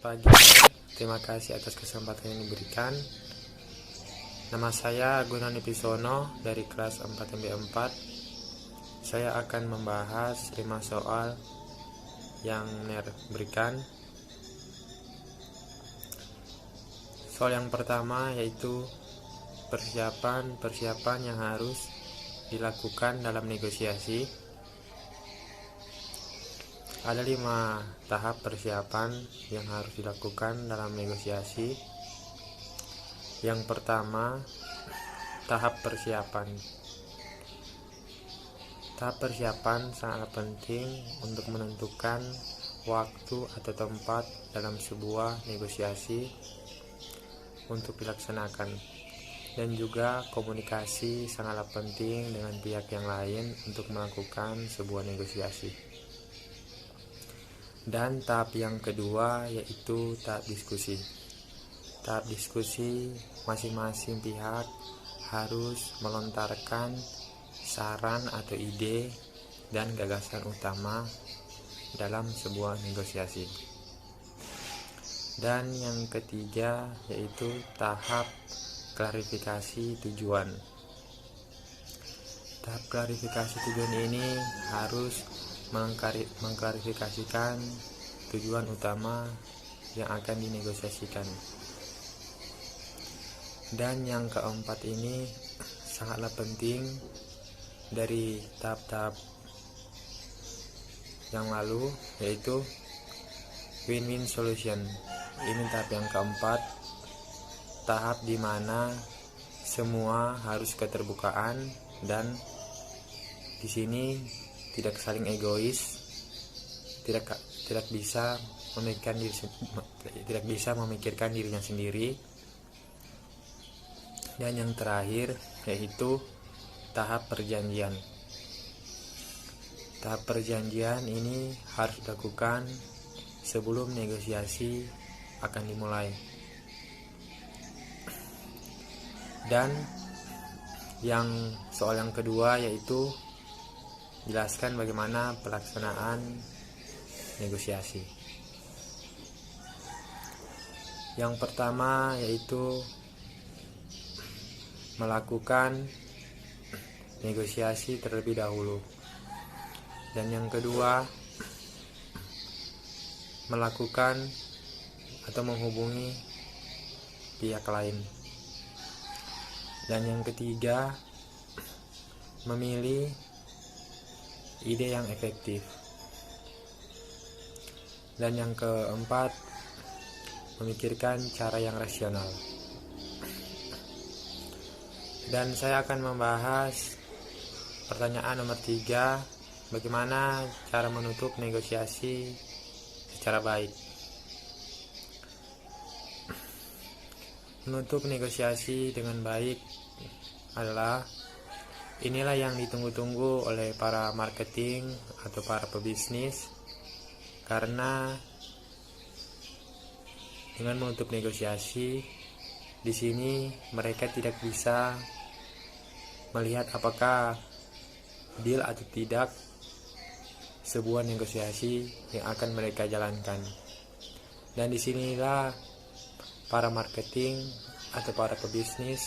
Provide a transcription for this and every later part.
pagi. Terima kasih atas kesempatan yang diberikan. Nama saya Gunawan Wibisono dari kelas 4MB4. Saya akan membahas 5 soal yang NER berikan. Soal yang pertama yaitu persiapan yang harus dilakukan dalam negosiasi. Ada 5 tahap persiapan yang harus dilakukan dalam negosiasi. Yang pertama, tahap persiapan. Tahap persiapan sangat penting untuk menentukan waktu atau tempat dalam sebuah negosiasi untuk dilaksanakan, dan juga komunikasi sangatlah penting dengan pihak yang lain untuk melakukan sebuah negosiasi. Dan tahap yang kedua yaitu tahap diskusi. Tahap diskusi, masing-masing pihak harus melontarkan saran atau ide dan gagasan utama dalam sebuah negosiasi. Dan yang ketiga yaitu tahap klarifikasi tujuan. Tahap klarifikasi tujuan ini harus mengklarifikasikan tujuan utama yang akan dinegosiasikan. Dan yang keempat ini sangatlah penting dari tahap-tahap yang lalu, yaitu win-win solution. Ini tahap yang keempat, tahap di mana semua harus keterbukaan dan di sini tidak saling egois, tidak bisa memikirkan dirinya sendiri. Dan yang terakhir yaitu tahap perjanjian. Tahap perjanjian ini harus dilakukan sebelum negosiasi akan dimulai. Dan yang soal yang kedua yaitu jelaskan bagaimana pelaksanaan negosiasi. Yang pertama yaitu melakukan negosiasi terlebih dahulu. Dan yang kedua, melakukan atau menghubungi pihak lain. Dan yang ketiga, memilih ide yang efektif. Dan yang keempat, memikirkan cara yang rasional. Dan saya akan membahas pertanyaan nomor 3, bagaimana cara menutup negosiasi secara baik. Menutup negosiasi dengan baik inilah yang ditunggu-tunggu oleh para marketing atau para pebisnis, karena dengan menutup negosiasi di sini mereka tidak bisa melihat apakah deal atau tidak sebuah negosiasi yang akan mereka jalankan. Dan disinilah para marketing atau para pebisnis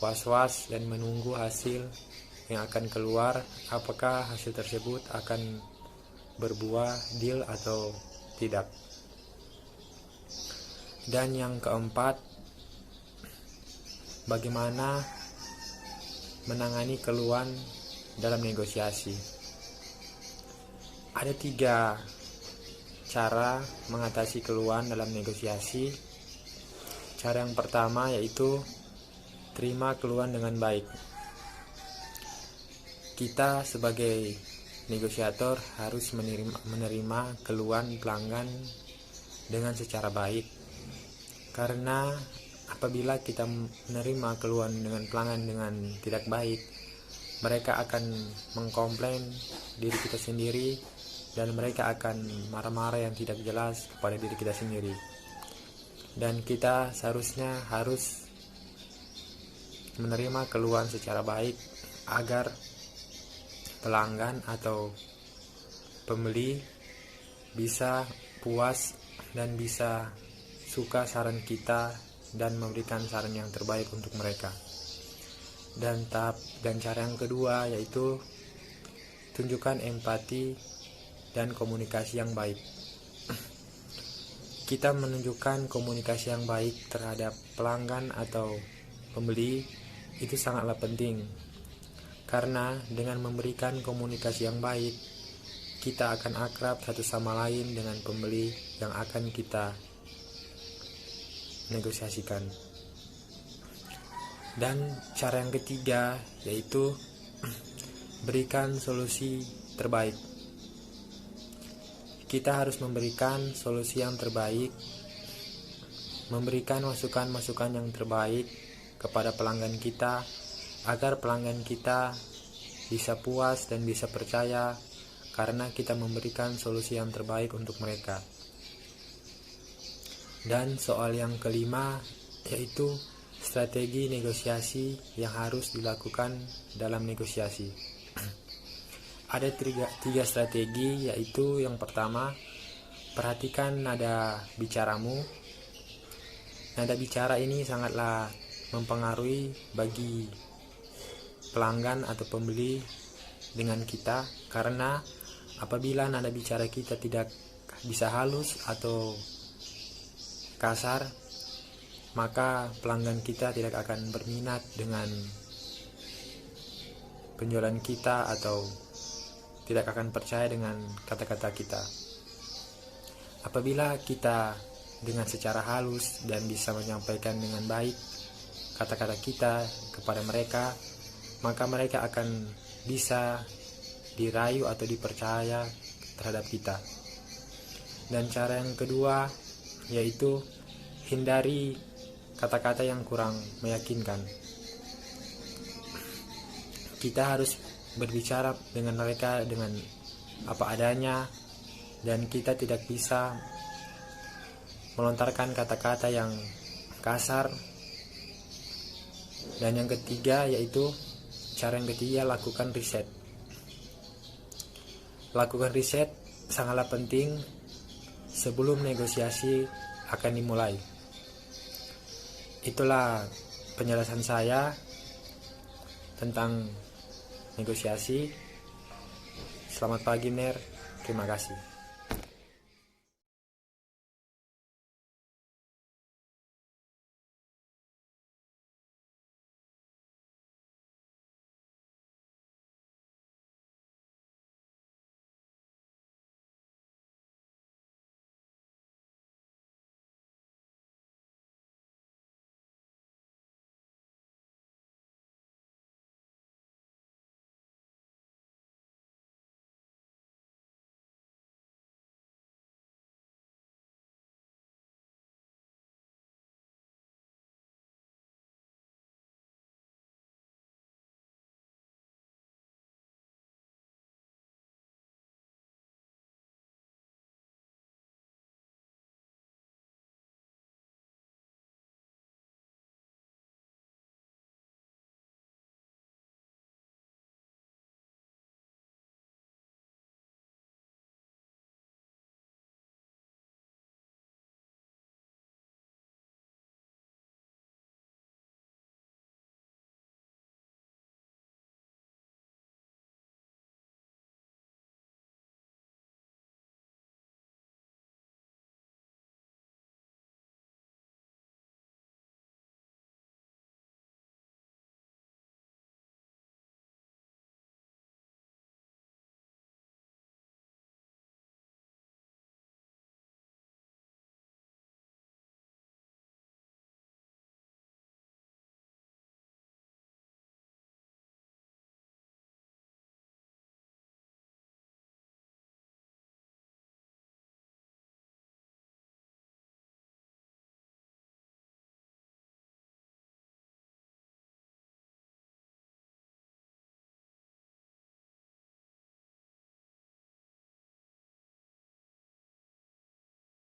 was-was dan menunggu hasil yang akan keluar, apakah hasil tersebut akan berbuah deal atau tidak. Dan yang keempat, bagaimana menangani keluhan dalam negosiasi. Ada 3 cara mengatasi keluhan dalam negosiasi. Cara yang pertama yaitu terima keluhan dengan baik. Kita sebagai negosiator harus menerima keluhan pelanggan dengan secara baik, karena apabila kita menerima keluhan dengan pelanggan dengan tidak baik, mereka akan mengkomplain diri kita sendiri dan mereka akan marah-marah yang tidak jelas kepada diri kita sendiri. Dan kita seharusnya harus menerima keluhan secara baik agar pelanggan atau pembeli bisa puas dan bisa suka saran kita dan memberikan saran yang terbaik untuk mereka. Dan cara yang kedua yaitu tunjukkan empati dan komunikasi yang baik. Kita menunjukkan komunikasi yang baik terhadap pelanggan atau pembeli itu sangatlah penting, karena dengan memberikan komunikasi yang baik, kita akan akrab satu sama lain dengan pembeli yang akan kita negosiasikan. Dan cara yang ketiga yaitu berikan solusi terbaik. Kita harus memberikan solusi yang terbaik, memberikan masukan-masukan yang terbaik kepada pelanggan kita, agar pelanggan kita bisa puas dan bisa percaya karena kita memberikan solusi yang terbaik untuk mereka. Dan soal yang kelima yaitu strategi negosiasi yang harus dilakukan dalam negosiasi. Ada tiga strategi, yaitu yang pertama, perhatikan nada bicaramu. Nada bicara ini sangatlah mempengaruhi bagi pelanggan atau pembeli dengan kita, karena apabila nada bicara kita tidak bisa halus atau kasar, maka pelanggan kita tidak akan berminat dengan penjualan kita atau tidak akan percaya dengan kata-kata kita. Apabila kita dengan secara halus dan bisa menyampaikan dengan baik kata-kata kita kepada mereka, maka mereka akan bisa dirayu atau dipercaya terhadap kita. Dan cara yang kedua yaitu hindari kata-kata yang kurang meyakinkan. Kita harus berbicara dengan mereka dengan apa adanya, dan kita tidak bisa melontarkan kata-kata yang kasar. Dan yang ketiga yaitu cara yang ketiga, lakukan riset. Lakukan riset sangatlah penting sebelum negosiasi akan dimulai. Itulah penjelasan saya tentang negosiasi. Selamat pagi, Ner. Terima kasih.